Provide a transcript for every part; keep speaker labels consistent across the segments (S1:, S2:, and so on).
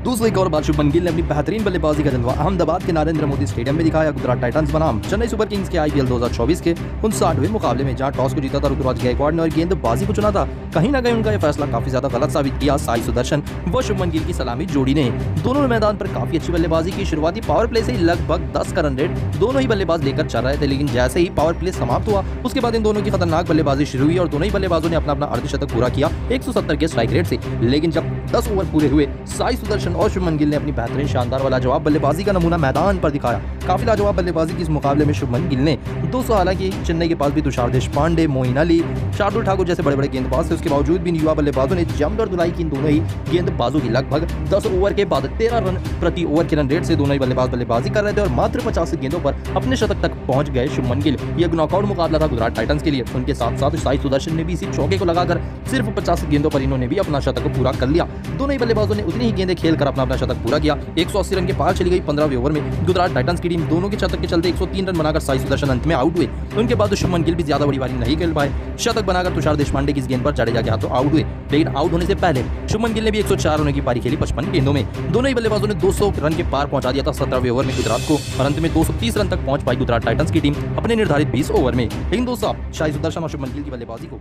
S1: दूसरे एक और बार शुभमन गिल ने अपनी बेहतरीन बल्लेबाजी का जलवा अहमदाबाद के नरेंद्र मोदी स्टेडियम में दिखाया। गुजरात टाइटंस बनाम चेन्नई सुपर किंग्स के IPL 2024 के 59वें मुकाबले में जहां टॉस को जीता था ऋतुराज गायकवाड़ ने और गेंदबाजी को चुना था, कहीं ना कहीं उनका यह फैसला काफी ज्यादा गलत साबित किया। साई सुदर्शन व शुभमन गिल की सलामी जोड़ी ने दोनों मैदान पर काफी अच्छी बल्लेबाजी की। शुरुआती पावर प्ले से ही लगभग 10 का रन रेट दोनों ही बल्लेबाज लेकर चल रहे थे, लेकिन जैसे ही पावर प्ले समाप्त हुआ उसके बाद इन दोनों की खतरनाक बल्लेबाजी शुरू हुई और दोनों ही बल्लेबाजों ने अपना अर्धशतक पूरा किया 170 के स्ट्राइक रेट से। लेकिन जब 10 ओवर पूरे हुए, साई सुदर्शन और शुभमन गिल ने अपनी बेहतरीन शानदार वाला जवाब बल्लेबाजी का नमूना मैदान पर दिखाया। काफी लाजवाब बल्लेबाजी की इस मुकाबले में शुभमन गिल ने 200, हालांकि चेन्नई के पास भी तुषार देशपांडे, मोइन अली, शार्दुल ठाकुर जैसे बड़े बड़े गेंदबाज थे, उसके बावजूद भी युवा बल्लेबाजों ने जमकर धुलाई की। इन दोनों ही गेंदबाजों की लगभग 10 ओवर के बाद 13 रन प्रति ओवर के रन रेट से दोनों ही बल्लेबाज बल्लेबाजी कर रहे थे और मात्र 50 गेंदों पर अपने शतक तक पहुंच गए शुभमन गिल। यह नॉकआउट मुकाबला था गुजरात टाइटंस के लिए। उनके साथ साथ साई सुदर्शन ने भी इसी चौके को लगाकर सिर्फ 50 गेंदों पर इन्होंने भी अपना शतक पूरा कर लिया। दोनों ही बल्लेबाजों ने उतनी ही गेंदें खेलकर अपना शतक पूरा किया। 180 रन के पार चली गई 15वें ओवर में गुजरात टाइटंस की टीम। दोनों के शतक के चलते 103 रन बनाकर साई सुदर्शन अंत में आउट हुए। उनके बाद शुभमन गिल भी ज्यादा बड़ी पारी नहीं खेल पाए। शतक बनाकर तुषार देशपांडे की इस गेंद पर जडेजा के हाथों आउट हुए, लेकिन आउट होने से पहले शुभमन गिल ने भी 104 रनों की पारी खेली 55 गेंदों में। दोनों ही बल्लेबाजों ने 200 रन के पार पहुंचा दिया था 17वें ओवर में गुजरात को और अंत में 230 रन तक पहुंच पाई गुजरात टाइटंस की टीम अपने निर्धारित 20 ओवर में। लेकिन दोस्तों, साई सुदर्शन और शुभमन गिल की बल्लेबाजी को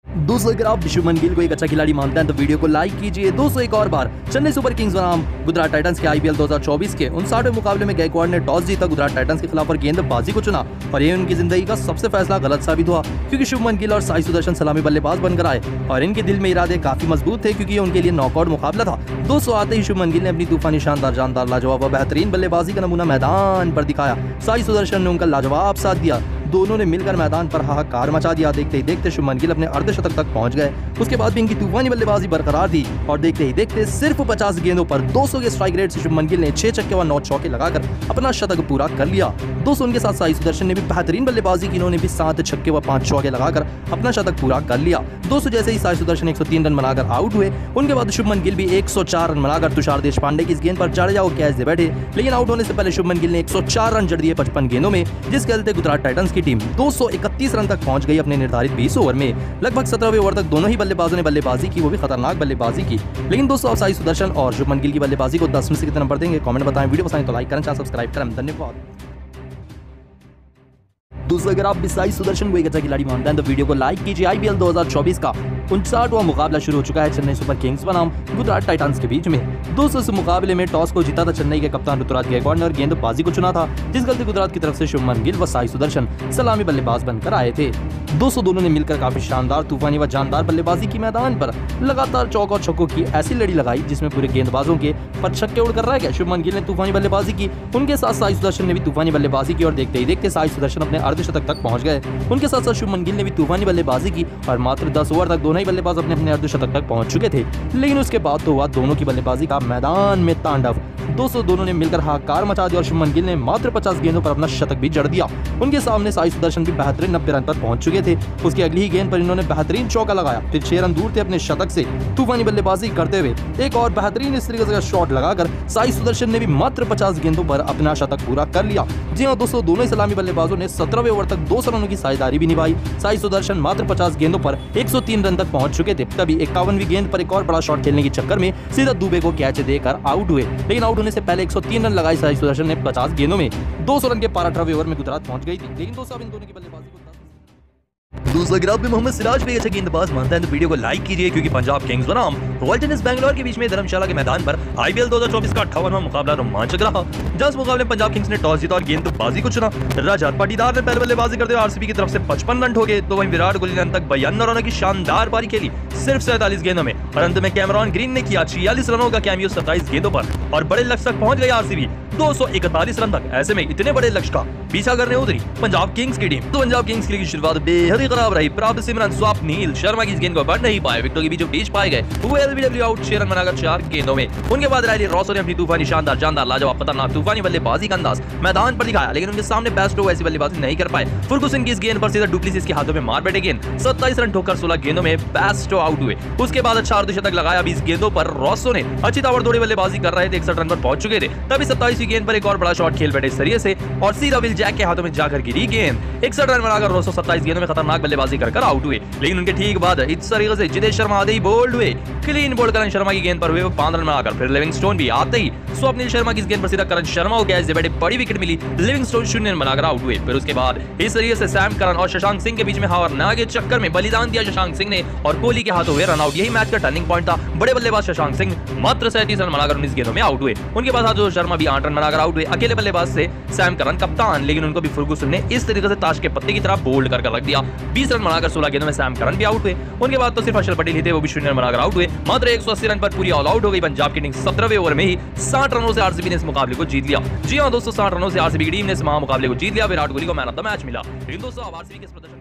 S1: दोस्तों, अगर आप शुभमन गिल को एक अच्छा खिलाड़ी मानते हैं तो वीडियो को लाइक कीजिए। दोस्तों, एक और बार चेन्नई सुपर किंग्स बनाम गुजरात टाइटंस के IPL 2024 के 59वें मुकाबले में गायकवाड़ ने टॉस जीता गुजरात टाइटंस के खिलाफ और गेंदबाजी को चुना और ये उनकी जिंदगी का सबसे फैसला गलत साबित हुआ, क्योंकि शुभमन गिल और साई सुदर्शन सलामी बल्लेबाज बनकर आए और इनके दिल में इरादे काफी मजबूत थे, क्योंकि ये उनके लिए नॉकआउट मुकाबला था। 200 आते ही शुभमन गिल ने अपनी तूफानी शानदार जानदार लाजवाब और बेहतरीन बल्लेबाजी का नमूना मैदान पर दिखाया। साई सुदर्शन ने उनका लाजवाब साथ दिया। दोनों ने मिलकर मैदान पर हाहाकार मचा दिया। देखते ही देखते शुभमन गिल अपने अर्धशतक तक पहुंच गए। उसके बाद भी इनकी तूफानी बल्लेबाजी बरकरार थी और देखते ही देखते सिर्फ 50 गेंदों पर 200 के स्ट्राइक रेट से शुभमन गिल ने 6 छक्के व 9 चौके लगाकर अपना शतक पूरा कर लिया। दोस्तों, उनके साथ साई सुदर्शन ने भी बेहतरीन बल्लेबाजी की। इन्होंने भी 7 छक्के व 5 चौके लगाकर अपना शतक पूरा कर लिया। दोस्तों, जैसे ही साई सुदर्शन 103 रन बनाकर आउट हुए, उनके बाद शुभमन गिल भी 104 रन बनाकर तुषार देशपांडे की इस गेंद पर जडेजा को कैच दे बैठे। लेकिन आउट होने से पहले शुभमन गिल ने 104 रन जड़ दिए 55 गेंदों में, जिसके चलते गुजरात टाइटंस की टीम 231 रन तक पहुंच गई अपने निर्धारित 20 ओवर में। लगभग 17वें ओवर तक दोनों ही बल्लेबाजों ने बल्लेबाजी की, वो भी खतरनाक बल्लेबाजी की। लेकिन दोस्तों, आप साई सुदर्शन और शुभमन गिल की बल्लेबाजी को 10 में से कितने नंबर देंगे? कमेंट बताएं। वीडियो पसंद तो लाइक करें, चैनल सब्सक्राइब करें। धन्यवाद। दोस्तों, अगर आप भी साई सुदर्शन को एक अच्छा खिलाड़ी मानते हैं तो वीडियो को लाइक कीजिए। IPL 2024 का 59वां मुकाबला शुरू हो चुका है चेन्नई सुपर किंग्स बनाम गुजरात टाइटंस के बीच में। दोस्तों, इस मुकाबले में टॉस को जीता था चेन्नई के कप्तान ऋतुराज गायकवाड़ ने और गेंदबाजी को चुना था, जिस गलती गुजरात की तरफ से शुभमन गिल व साई सुदर्शन सलामी बल्लेबाज बनकर आए थे। दोनों ने मिलकर काफी शानदार तूफानी व जानदार बल्लेबाजी की। मैदान पर लगातार चौक और छक्कों की ऐसी लड़ी लगाई जिसमें पूरे गेंदबाजों के पर छक्के उड़कर रह गए। शुभमन गिल ने तूफानी बल्लेबाजी की, उनके साथ साई सुदर्शन ने भी तूफानी बल्लेबाजी की और देखते ही देखते साई सुदर्शन अपने अर्धशतक तक पहुंच गए। उनके साथ साथ शुभमन गिल ने भी तूफानी बल्लेबाजी की और मात्र 10 ओवर तक दोनों ही बल्लेबाज अपने अर्धशतक तक पहुंच चुके थे। लेकिन उसके बाद तो हुआ दोनों की बल्लेबाजी का मैदान में तांडव। दोनों ने मिलकर हाहाकार मचा दिया और शुभमन गिल ने मात्र 50 गेंदों पर अपना शतक भी जड़ दिया। उनके सामने साई सुदर्शन भी बेहतरीन 90 रन पर पहुंच चुके थे। उसकी अगली ही गेंद पर इन्होंने बेहतरीन चौका लगाया, फिर 6 रन दूर थे अपने शतक से तूफानी बल्लेबाजी करते हुए। एक और बेहतरीन इस तरीके से शॉट लगाकर साई सुदर्शन ने भी मात्र 50 गेंदों पर अपना शतक पूरा कर लिया। जी हां दोस्तों, दोनों ही सलामी बल्लेबाजों ने 17वें ओवर तक 200 रनों की साझेदारी भी निभाई। साई सुदर्शन मात्र 50 गेंदों पर 103 रन तक पहुंच चुके थे। तभी 51वीं गेंद पर एक और बड़ा शॉट खेलने के चक्कर में सीधा दुबे को कैच देकर आउट हुए। लेकिन आउट होने से पहले 103 रन लगाई साई सुदर्शन ने 50 गेंदों में। 200 रन के पार 18वें ओवर में गुजरात पहुंच गई थी। लेकिन दोस्तों, अब इन दोनों की बल्लेबाजी को दोस्तों, अगर आप भी मोहम्मद सिराज पे अच्छा गेंदबाज मानते हैं तो वीडियो को लाइक कीजिए, क्योंकि पंजाब किंग्स बनाम रॉयल चैलेंजर्स बैंगलोर के बीच में धर्मशाला के मैदान पर IPL 2024 का 58वां मुकाबला रोमांचक रहा। जहां इस मुकाबले में पंजाब किंग्स ने टॉस जीता और गेंदबाजी को चुना। रजत पाटीदार ने पहले बल्लेबाजी करते हुए RCB की तरफ से 55 रन ठोके, तो वहीं विराट कोहली ने अंत तक 52 रनों की शानदार पारी खेली सिर्फ 47 गेंदों में और अंत में कैमरॉन ग्रीन ने किया 46 रनों का कैमियो 27 गेंदों पर और बड़े लक्ष्य तक पहुंच गई RCB 241 रन तक। ऐसे में इतने बड़े लक्ष्य का पीछा करने उतरी पंजाब किंग्स की टीम। तो पंजाब किंग्स की शुरुआत बेहद ही खराब रही। प्राप्त सिमरन स्वप्नील शर्मा की इस गेंद को बढ़ नहीं पाए, विकेटों के बीच पाए गए। वो LBW आउट 6 रन बनाकर 4 गेंदों में। उनके बाद रायली रॉसो ने अपनी तूफानी शानदार जानदार लाजवाब खतरनाक तूफानी बल्लेबाजी का अंदाज मैदान पर दिखाया, लेकिन उनके सामने बेस्टो ऐसी बल्लेबाजी नहीं कर पाए। फर्गुसन की इस गेंद पर सीधा डुप्लेसिस के हाथों में मार बैठे गेंद 27 रन ठोकर 16 गेंदों में बेस्टो आउट हुए। उसके बाद अच्छा अर्धशतक लगाया। 20 गेंदों पर रोस्सो ने अच्छी ताबड़तोड़ बल्लेबाजी कर रहे थे, 61 रन पर पहुंच चुके थे। तभी 27वीं गेंद पर एक और बड़ा शॉट खेल बैठे इस तरीके से और सीधा विल जैक के हाथों में जाकर गिरी गेंद। 61 रन बनाकर रोस्सो 27 गेंदों में खतरनाक बल्लेबाजी कर आउट हुए। लेकिन उनके ठीक बाद इस तरीके से जितेश शर्मा आते ही बोल्ड हुए। क्लीन बोल्ड करण शर्मा की गेंद पर हुए 5 रन बनाकर फिर लिविंगस्टोन भी आते ही स्वप्निल शर्मा की गेंद पर सीधा करण शर्मा को कैच दे बैठे, बड़ी विकेट मिली। लिविंगस्टोन 0 रन बनाकर आउट हुए। फिर उसके बाद इस तरीके से सैम करन और शशांक सिंह के बीच में हारना के चक्कर में बलिदान दिया शशांक सिंह ने और कोहली के हाथों हुए रन आउट। यही मैच का टर्निंग पॉइंट था। बड़े बल्लेबाज शशांक सिंह मात्र 37 रन बनाकर 19 गेंदों में आउट हुए। उनके बाद हाथों शर्मा भी 8 रन बनाकर आउट हुए। अकेले बल्लेबाज से सैम करन कप्तान, लेकिन उनको भी फर्गुसन ने इस तरीके से ताश के पत्ते की तरह बोल्ड कर रख दिया। 20 रन बनाकर 16 गेंदों में सैम करन भी आउट हुए। उनके बाद तो सिर्फ हर्षल पटेल ही थे, वो भी 0 रन बनाकर आउट हुए। मात्र 180 रन पर पूरी ऑल आउट हो गई पंजाब की टीम। 17वें ओवर में ही 60 रनों से आरसीबी ने इस मुकाबले को जीत लिया। जी हां दोस्तों, 60 रनों से आरसीबी की टीम ने इस मुकाबले को जीत लिया। विराट कोहली को मैन ऑफ द मैच मिला। लेकिन दोस्तों अब आरसीबी के इस प्रदर्शन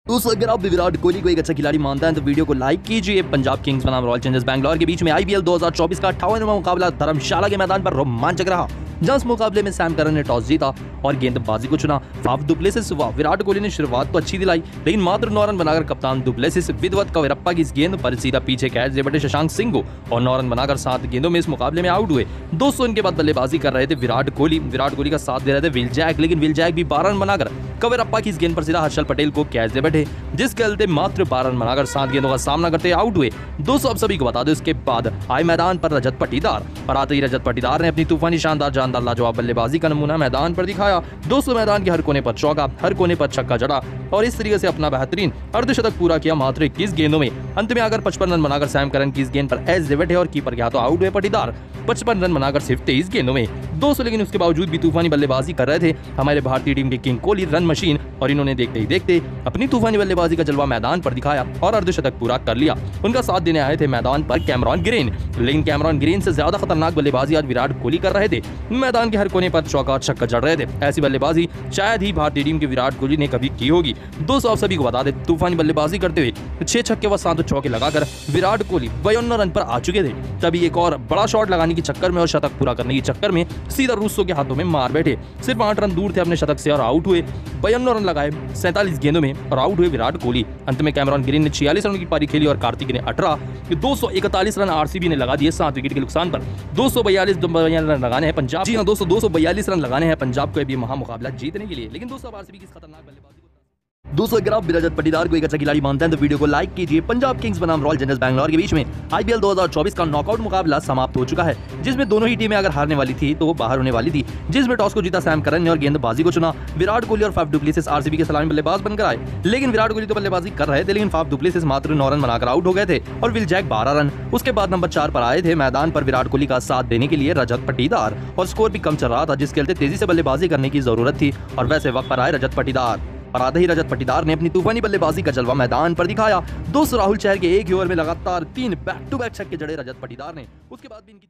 S1: दोस्तों अगर आप भी विराट कोहली को एक अच्छा खिलाड़ी मानते हैं तो वीडियो को लाइक कीजिए। पंजाब किंग्स बनाम रॉयल चैलेंजर्स बैंगलोर के बीच में आईपीएल 2024 का 58वां मुकाबला धर्मशाला के मैदान पर रोमांचक रहा, जहां इस मुकाबले में सैम करन ने टॉस जीता और गेंदबाजी को चुना। फाफ डुप्लेसिस हुआ। विराट कोहली ने शुरुआत तो अच्छी दिलाई, लेकिन मात्र 9 रन बनाकर कप्तान डुप्लेसिस विदवत कवेरप्पा की इस गेंद पर सीधा पीछे कैच दे बैठे शशांक सिंह को और 9 रन बनाकर 7 गेंदों में इस मुकाबले में आउट हुए। दोस्तों इनके बाद बल्लेबाजी कर रहे थे विराट कोहली का साथ दे रहे थे विल जैक, लेकिन विल जैक भी 12 रन बनाकर कवेरप्पा की इस गेंद पर सीधा हर्षल पटेल को कैच दे बैठे, जिसके चलते मात्र 12 रन बनाकर 7 गेंदों का सामना करते आउट हुए। दोस्तों अब सभी को बता दो, इसके बाद आए मैदान पर रजत पाटीदार और आते ही रजत पाटीदार ने अपनी तूफानी शानदार जानदार लाजवाब बल्लेबाजी का नमूना मैदान पर दिखाया। दोस्तों मैदान के हर कोने पर चौका, हर कोने पर छक्का जड़ा और इस तरीके से अपना बेहतरीन अर्धशतक पूरा किया मात्र 21 गेंदों में। अंत में आकर 55 रन बनाकर सैम करन की इस गेंद पर एज दे बैठे और कीपर के हाथों आउट हुए पाटीदार 55 रन बनाकर सिर्फ 23 गेंदों में। दोस्तों लेकिन उसके बावजूद भी तूफानी बल्लेबाजी कर रहे थे हमारे भारतीय टीम के किंग कोहली रन मशीन, और इन्होंने देखते ही देखते अपनी तूफानी बल्लेबाजी का जलवा मैदान पर दिखाया और अर्धशतक पूरा कर लिया। उनका साथ देने आए थे मैदान पर कैमरॉन ग्रीन, लेकिन कैमरॉन ग्रीन से ज्यादा खतरनाक बल्लेबाजी आज विराट कोहली कर रहे थे। मैदान के हर कोने पर चौका छक्का जड़ रहे थे। ऐसी बल्लेबाजी शायद ही भारतीय टीम के विराट कोहली ने कभी की होगी। दोस्तों आप सभी को बता दें, तूफानी बल्लेबाजी करते हुए 6 छक्के व 7 चौके लगाकर विराट कोहली 52 रन पर आ चुके थे। तभी एक और बड़ा शॉट लगाने के चक्कर में और शतक पूरा करने के चक्कर में सीधा रूसो के हाथों में मार बैठे। सिर्फ 8 रन दूर थे अपने शतक से और आउट हुए। 52 रन लगाए 47 गेंदों में और आउट हुए विराट कोहली। अंत में कैमरॉन ग्रीन ने 46 रन की पारी खेली और कार्तिक ने 18। 241 रन आरसीबी ने लगा दिए 7 विकेट के नुकसान पर। 242 रन लगाने हैं पंजाब। जी हां दोस्तों, 242 रन लगाने हैं पंजाब को ये महामुकाबला जीतने के लिए। लेकिन दोस्तों आरसीबी की खतरनाक बल्लेबाजी दोस्तों अगर आप रजत पाटीदार को एक अच्छा खिलाड़ी मानते हैं तो वीडियो को लाइक कीजिए। पंजाब किंग्स बनाम रॉयल चैलेंजर्स बैंगलोर के बीच में आईपीएल 2024 का नॉकआउट मुकाबला समाप्त हो चुका है, जिसमें दोनों ही टीमें अगर हारने वाली थी तो वो बाहर होने वाली थी। जिसमें टॉस को जीता सैम करन ने और गेंदबाजी को चुना। विराट कोहली और फाफ डुप्लेसिस आरसीबी के सलामी बल्लेबाज बनकर आए, लेकिन विराट कोहली तो बल्लेबाजी कर रहे थे, लेकिन फाफ डुप्लेसिस मात्र 9 रन बनाकर आउट हो गए थे और विल जैक 12 रन। उसके बाद नंबर 4 पर आए थे मैदान पर विराट कोहली का साथ देने के लिए रजत पाटीदार, और स्कोर भी कम चल रहा था, जिसके चलते तेजी से बल्लेबाजी करने की जरूरत थी और वैसे वक्त पर आए रजत पाटीदार और आते ही रजत पाटीदार ने अपनी तूफानी बल्लेबाजी का जलवा मैदान पर दिखाया। दोस्तों राहुल चहर के एक ही ओवर में लगातार 3 बैक टू बैक छक्के जड़े रजत पाटीदार ने। उसके बाद भी इनकी